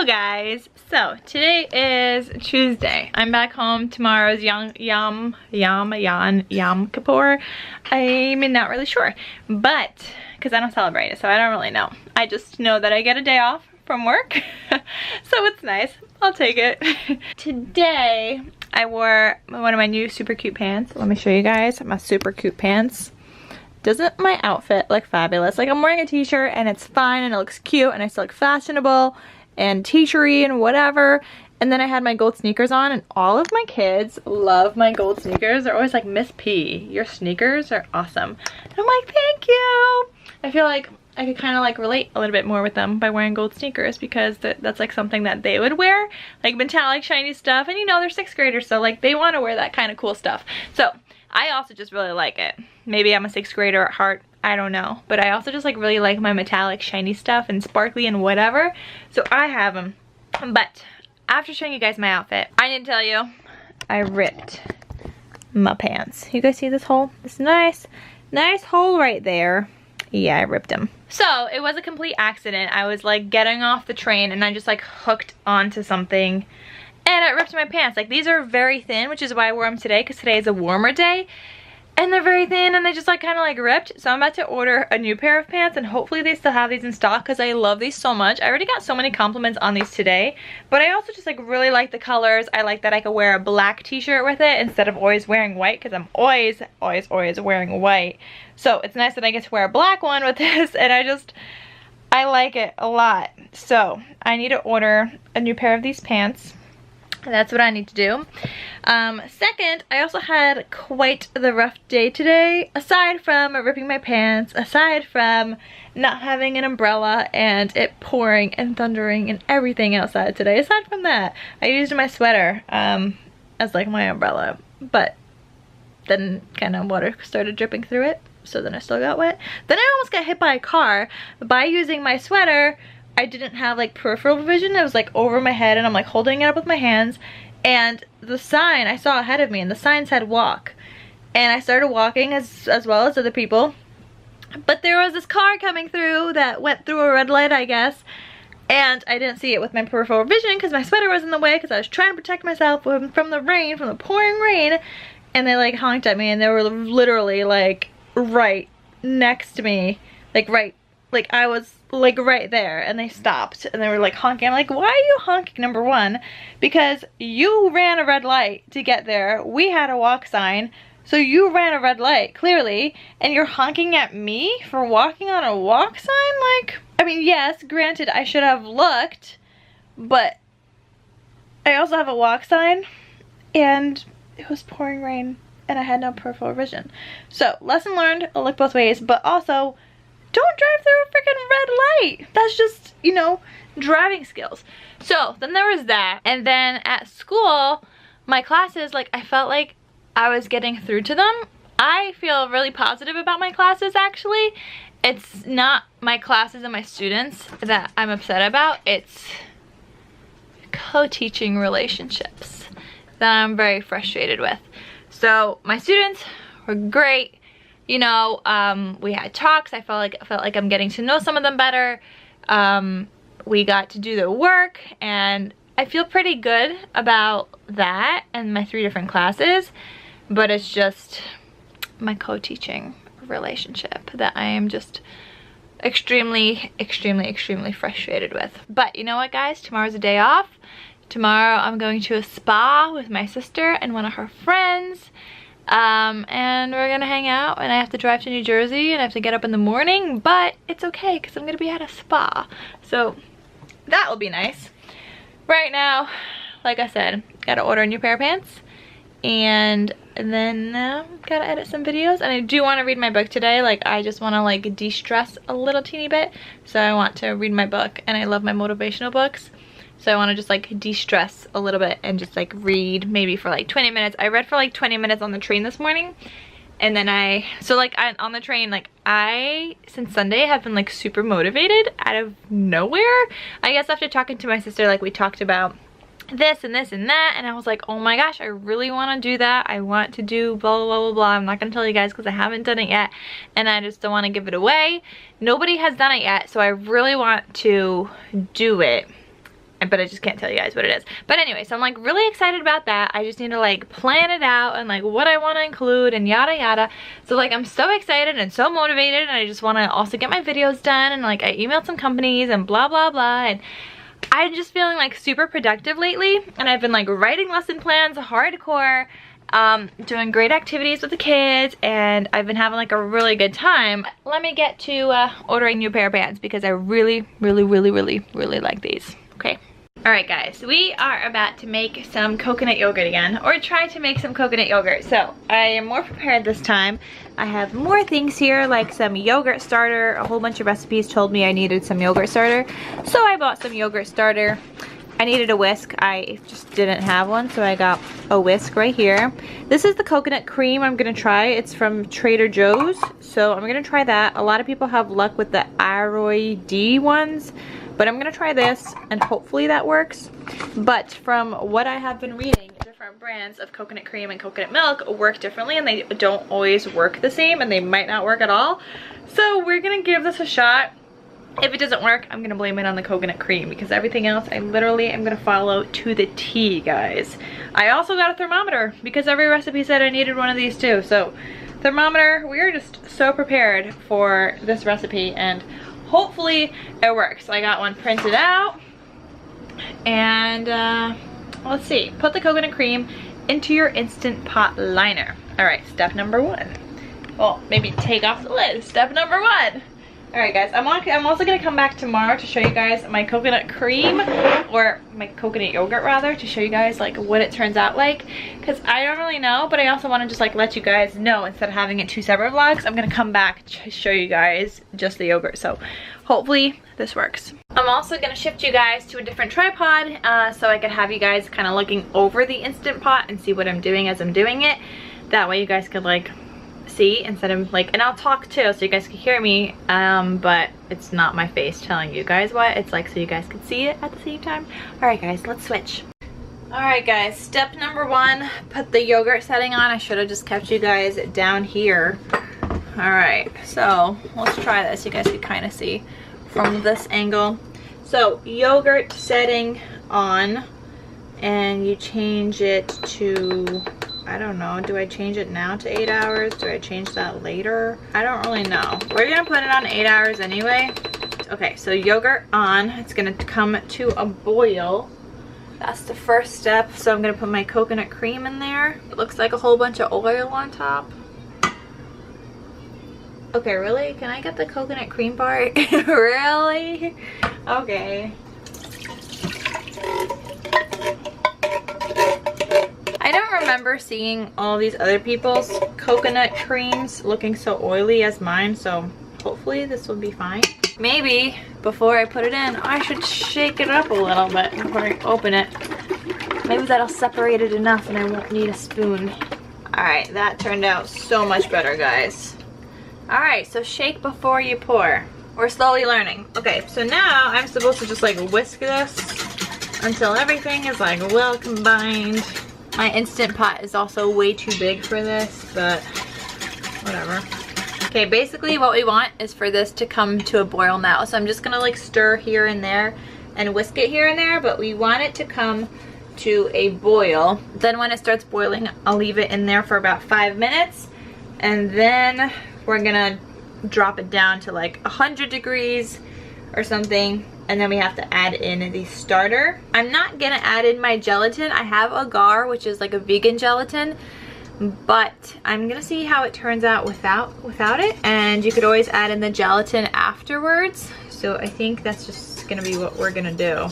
Hello guys. So today is Tuesday. I'm back home. Tomorrow's Yom Kippur. I'm not really sure, but because I don't celebrate it, so I don't really know. I just know that I get a day off from work, so it's nice. I'll take it. Today I wore one of my new super cute pants. Let me show you guys my super cute pants. Doesn't my outfit look fabulous? Like, I'm wearing a t-shirt and it's fine and it looks cute and I still look fashionable and t-shirty and whatever. And then I had my gold sneakers on, and all of my kids love my gold sneakers. They're always like, Miss P, your sneakers are awesome. And I'm like, thank you. I feel like I could kind of like relate a little bit more with them by wearing gold sneakers, because that's like something that they would wear, like metallic shiny stuff. And you know, they're 6th graders, so like they want to wear that kind of cool stuff. So I also just really like it. Maybe I'm a 6th grader at heart, I don't know. But I also just like really like my metallic shiny stuff and sparkly and whatever. So I have them. But after showing you guys my outfit, I need to tell you, I ripped my pants. You guys see this hole? This nice hole right there. Yeah, I ripped them. So it was a complete accident. I was like getting off the train and I just like hooked onto something and it ripped my pants. Like, these are very thin, which is why I wore them today, because today is a warmer day. And they're very thin and they just like kind of like ripped. So I'm about to order a new pair of pants, and hopefully they still have these in stock, because I love these so much. I already got so many compliments on these today, but I also just like really like the colors. I like that I could wear a black t-shirt with it instead of always wearing white, because I'm always wearing white. So it's nice that I get to wear a black one with this, and I like it a lot. So I need to order a new pair of these pants. That's what I need to do. Second, I also had quite the rough day today. Aside from ripping my pants, aside from not having an umbrella and it pouring and thundering and everything outside today. Aside from that, I used my sweater as like my umbrella, but then kind of water started dripping through it, so then I still got wet. Then I almost got hit by a car by using my sweater. I didn't have like peripheral vision. It was like over my head and I'm like holding it up with my hands, and the sign I saw ahead of me, and the sign said walk, and I started walking as well as other people, but there was this car coming through that went through a red light, I guess, and I didn't see it with my peripheral vision because my sweater was in the way, because I was trying to protect myself from the rain, from the pouring rain. And they like honked at me, and they were literally like right next to me, like I was like right there, and they stopped and they were like honking. I'm like, why are you honking? Number one, because you ran a red light to get there. We had a walk sign, so you ran a red light clearly, and you're honking at me for walking on a walk sign. Like, I mean, yes, granted I should have looked, but I also have a walk sign and it was pouring rain and I had no peripheral vision. So lesson learned, I'll look both ways, but also don't drive through a freaking red light. That's just, you know, driving skills. So then there was that. And then at school, my classes, like, I felt like I was getting through to them. I feel really positive about my classes, actually. It's not my classes and my students that I'm upset about. It's co-teaching relationships that I'm very frustrated with. So my students were great. You know, we had talks. I felt like I'm getting to know some of them better. We got to do their work, and I feel pretty good about that and my 3 different classes. But it's just my co-teaching relationship that I am just extremely frustrated with. But you know what, guys? Tomorrow's a day off. Tomorrow I'm going to a spa with my sister and one of her friends. And we're gonna hang out, and I have to drive to New Jersey and I have to get up in the morning, but it's okay because I'm gonna be at a spa, so that will be nice. Right now, like I said, gotta order a new pair of pants, and then gotta edit some videos. And I do want to read my book today. Like, I just want to like de-stress a little teeny bit, so I want to read my book, and I love my motivational books. So I want to just like de-stress a little bit and just like read maybe for like 20 minutes. I read for like 20 minutes on the train this morning. And then on the train, like since Sunday, have been like super motivated out of nowhere. I guess after talking to my sister, like we talked about this and this and that, and I was like, oh my gosh, I really want to do that. I want to do blah blah blah blah. I'm not gonna tell you guys because I haven't done it yet, and I just don't want to give it away. Nobody has done it yet, so I really want to do it. but I just can't tell you guys what it is. But anyway, so I'm like really excited about that. I just need to like plan it out and like what I want to include and yada yada. So like I'm so excited and so motivated, and I just want to also get my videos done, and like I emailed some companies and blah blah blah, and I'm just feeling like super productive lately, and I've been like writing lesson plans hardcore, doing great activities with the kids, and I've been having like a really good time. Let me get to ordering a new pair of pants because I really like these. Okay. Alright guys, we are about to make some coconut yogurt again, or try to make some coconut yogurt. So I am more prepared this time. I have more things here, like some yogurt starter. A whole bunch of recipes told me I needed some yogurt starter, so I bought some yogurt starter. I needed a whisk. I just didn't have one, so I got a whisk right here. This is the coconut cream I'm gonna try. It's from Trader Joe's, so I'm gonna try that. A lot of people have luck with the Aroy D ones, but I'm gonna try this and hopefully that works. But from what I have been reading, different brands of coconut cream and coconut milk work differently, and they don't always work the same, and they might not work at all. So we're gonna give this a shot. If it doesn't work, I'm gonna blame it on the coconut cream, because everything else I literally am gonna follow to the T, guys. I also got a thermometer because every recipe said I needed one of these too. So thermometer, we are just so prepared for this recipe, and hopefully it works. I got one printed out, and let's see. Put the coconut cream into your Instant Pot liner. All right, step number one. Well, maybe take off the lid. Step number one. All right, guys. I'm also gonna come back tomorrow to show you guys my coconut cream, or my coconut yogurt rather, to show you guys like what it turns out like, because I don't really know, but I also want to just like let you guys know instead of having it two separate vlogs. I'm gonna come back to show you guys just the yogurt. So hopefully this works. I'm also gonna shift you guys to a different tripod so I can have you guys kind of looking over the Instant Pot and see what I'm doing as I'm doing it. That way you guys could like see instead of like, and I'll talk too so you guys can hear me, but it's not my face telling you guys what it's like, so you guys can see it at the same time. All right guys, let's switch. All right guys, step number one, put the yogurt setting on. I should have just kept you guys down here. All right, so let's try this. You guys can kind of see from this angle. So yogurt setting on, and you change it to, I don't know, do I change it now to 8 hours? Do I change that later? I don't really know. We're gonna put it on 8 hours anyway. Okay, so yogurt on, it's gonna come to a boil. That's the first step. So I'm gonna put my coconut cream in there. It looks like a whole bunch of oil on top. Okay, really? Can I get the coconut cream part? Really? Okay. I don't remember seeing all these other people's coconut creams looking so oily as mine, so hopefully this will be fine. Maybe before I put it in, I should shake it up a little bit before I open it. Maybe that'll separate it enough and I won't need a spoon. All right, that turned out so much better, guys. All right, so shake before you pour. We're slowly learning. Okay, so now I'm supposed to just like whisk this until everything is like well combined. My Instant Pot is also way too big for this, but whatever. Okay, basically what we want is for this to come to a boil now. So I'm just gonna like stir here and there and whisk it here and there, but we want it to come to a boil. Then when it starts boiling, I'll leave it in there for about 5 minutes, and then we're gonna drop it down to like 100 degrees or something, and then we have to add in the starter. I'm not gonna add in my gelatin. I have agar, which is like a vegan gelatin, but I'm gonna see how it turns out without it, and you could always add in the gelatin afterwards. So I think that's just gonna be what we're gonna do.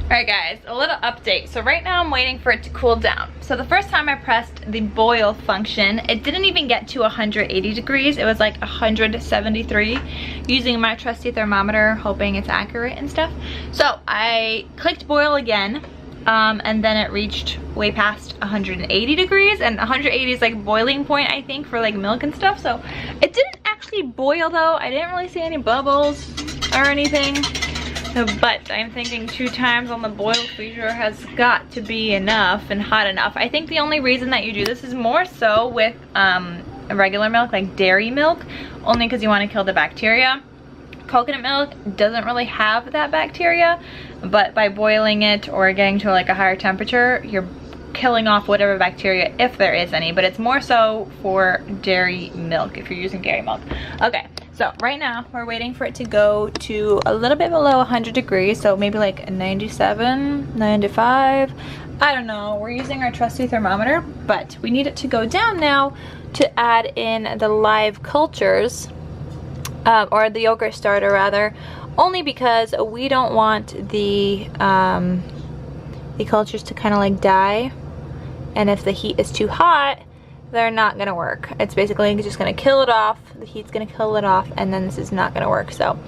Alright guys, a little update. So right now I'm waiting for it to cool down. So the first time I pressed the boil function, it didn't even get to 180 degrees. It was like 173, using my trusty thermometer, hoping it's accurate and stuff. So I clicked boil again, and then it reached way past 180 degrees, and 180 is like boiling point, I think, for like milk and stuff. So it didn't actually boil though. I didn't really see any bubbles or anything. But I'm thinking 2 times on the boil feature has got to be enough and hot enough. I think the only reason that you do this is more so with regular milk, like dairy milk, only because you want to kill the bacteria. Coconut milk doesn't really have that bacteria, but by boiling it or getting to like a higher temperature, you're killing off whatever bacteria, if there is any, but it's more so for dairy milk, if you're using dairy milk. Okay, so right now we're waiting for it to go to a little bit below 100 degrees, so maybe like 97, 95, I don't know. We're using our trusty thermometer, but we need it to go down now to add in the live cultures, or the yogurt starter rather, only because we don't want the cultures to kind of like die, and if the heat is too hot, they're not gonna work. It's basically just gonna kill it off. The heat's gonna kill it off, and then this is not gonna work. So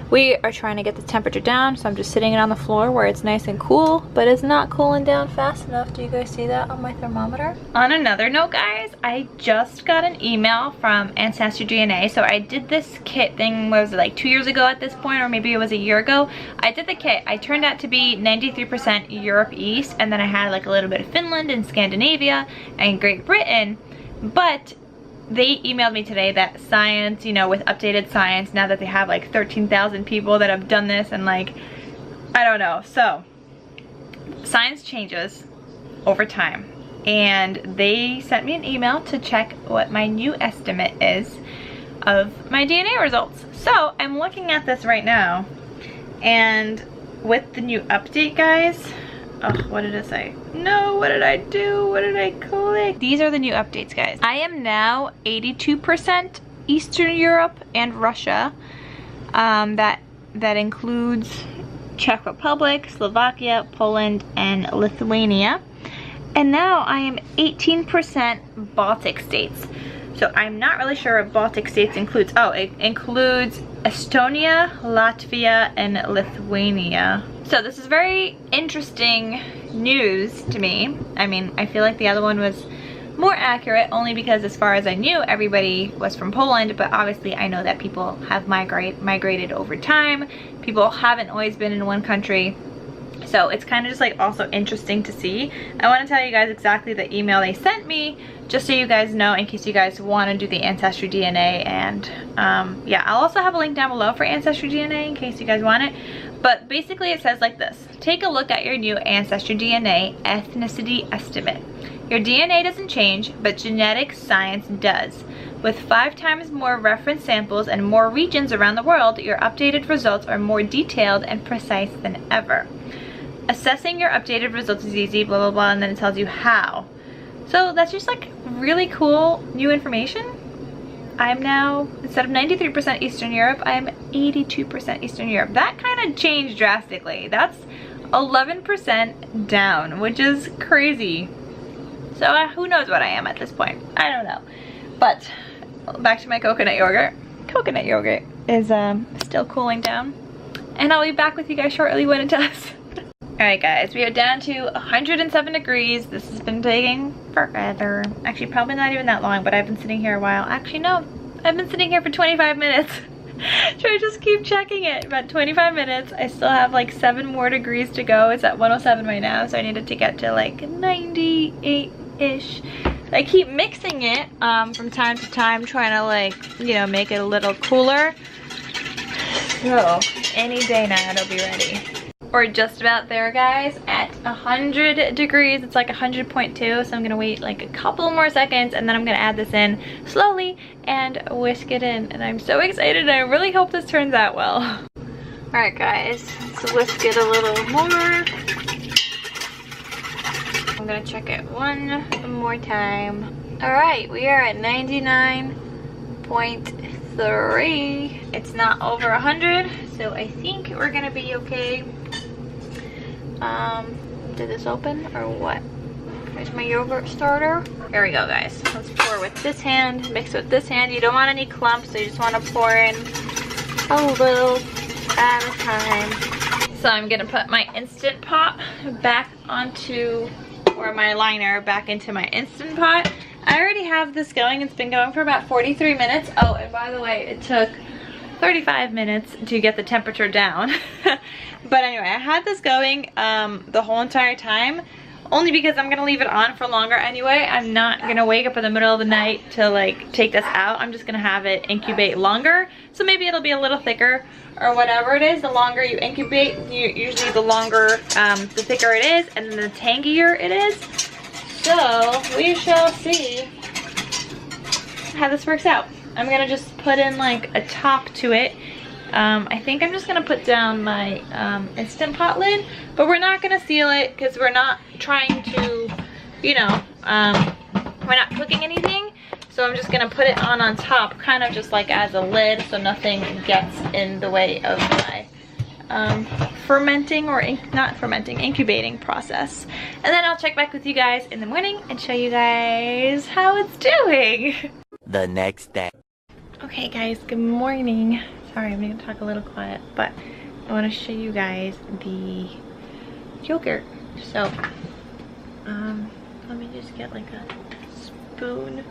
we are trying to get the temperature down, so I'm just sitting it on the floor where it's nice and cool, but it's not cooling down fast enough. Do you guys see that on my thermometer? On another note, guys, I just got an email from Ancestry DNA. So I did this kit thing, what was it, like 2 years ago at this point, or maybe it was a year ago. I did the kit. I turned out to be 93% Europe East, and then I had like a little bit of Finland and Scandinavia and Great Britain, but they emailed me today that science, you know, with updated science, now that they have like 13,000 people that have done this, and like, I don't know. So, science changes over time. And they sent me an email to check what my new estimate is of my DNA results. So, I'm looking at this right now. And with the new update, guys, oh, what did it say? No, what did I do? What did I click? These are the new updates, guys. I am now 82% Eastern Europe and Russia. That includes Czech Republic, Slovakia, Poland, and Lithuania. And now I am 18% Baltic states. So I'm not really sure what Baltic states includes. Oh, it includes Estonia, Latvia, and Lithuania. So this is very interesting news to me. I mean, I feel like the other one was more accurate only because as far as I knew, everybody was from Poland, but obviously I know that people have migrated over time. People haven't always been in one country. So it's kind of just like also interesting to see. I want to tell you guys exactly the email they sent me, just so you guys know, in case you guys want to do the Ancestry DNA. And yeah, I'll also have a link down below for Ancestry DNA in case you guys want it. But basically it says like this: take a look at your new Ancestry DNA ethnicity estimate. Your DNA doesn't change, but genetic science does. With 5 times more reference samples and more regions around the world, your updated results are more detailed and precise than ever. Assessing your updated results is easy, blah blah blah, and then it tells you how. So that's just like really cool new information. I'm now, instead of 93% Eastern Europe, I'm 82% Eastern Europe. That kind of changed drastically. That's 11% down, which is crazy. So who knows what I am at this point? I don't know. But back to my coconut yogurt. Coconut yogurt is still cooling down, and I'll be back with you guys shortly when it does. Alright guys, we are down to 107 degrees. This has been taking forever. Actually, probably not even that long, but I've been sitting here a while. Actually, no, I've been sitting here for 25 minutes. Should I just keep checking it? About 25 minutes. I still have like 7 more degrees to go. It's at 107 right now, so I needed to get to like 98-ish. I keep mixing it from time to time, trying to like, you know, make it a little cooler. So, any day now it'll be ready. We're just about there, guys, at 100 degrees. It's like 100.2, so I'm gonna wait like a couple more seconds, and then I'm gonna add this in slowly and whisk it in. And I'm so excited, and I really hope this turns out well. All right, guys, let's whisk it a little more. I'm gonna check it one more time. All right, we are at 99.3. It's not over 100, so I think we're gonna be okay. Did this open or what? Here's my yogurt starter. There we go, guys. Let's pour with this hand, mix with this hand. You don't want any clumps, so you just want to pour in a little at a time. So I'm gonna put my Instant Pot back onto, or my liner back into my Instant Pot. I already have this going. It's been going for about 43 minutes. Oh, and by the way, it took 35 minutes to get the temperature down. But anyway, I had this going the whole entire time, only because I'm gonna leave it on for longer anyway. I'm not gonna wake up in the middle of the night to like take this out. I'm just gonna have it incubate longer. So maybe it'll be a little thicker or whatever it is. The longer you incubate, usually the longer, the thicker it is, and then the tangier it is. So we shall see how this works out. I'm gonna just put in like a top to it. I think I'm just gonna put down my Instant Pot lid, but we're not gonna seal it because we're not trying to, you know, we're not cooking anything. So I'm just gonna put it on top, kind of just like as a lid, so nothing gets in the way of my fermenting or not fermenting, incubating process. And then I'll check back with you guys in the morning and show you guys how it's doing. The next day. Okay guys, good morning. Sorry, I'm gonna talk a little quiet, but I want to show you guys the yogurt. So, let me just get like a spoon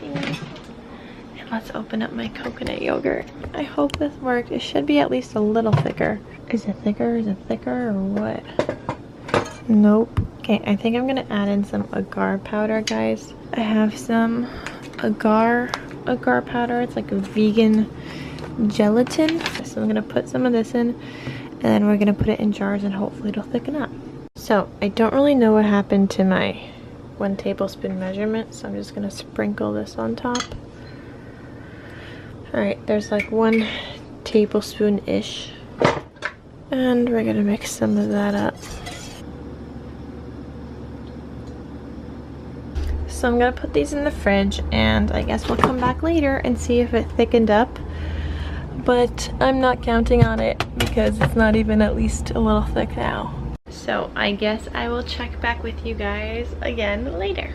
thingy. And let's open up my coconut yogurt. I hope this worked. It should be at least a little thicker. Is it thicker? Is it thicker or what? Nope. Okay, I think I'm gonna add in some agar powder, guys. I have some agar powder. It's like a vegan gelatin. So I'm gonna put some of this in, and then we're gonna put it in jars and hopefully it'll thicken up. So I don't really know what happened to my 1 tablespoon measurement, so I'm just gonna sprinkle this on top. Alright, there's like 1 tablespoon-ish. And we're gonna mix some of that up. So I'm gonna put these in the fridge, and I guess we'll come back later and see if it thickened up. But I'm not counting on it because it's not even at least a little thick now. So I guess I will check back with you guys again later.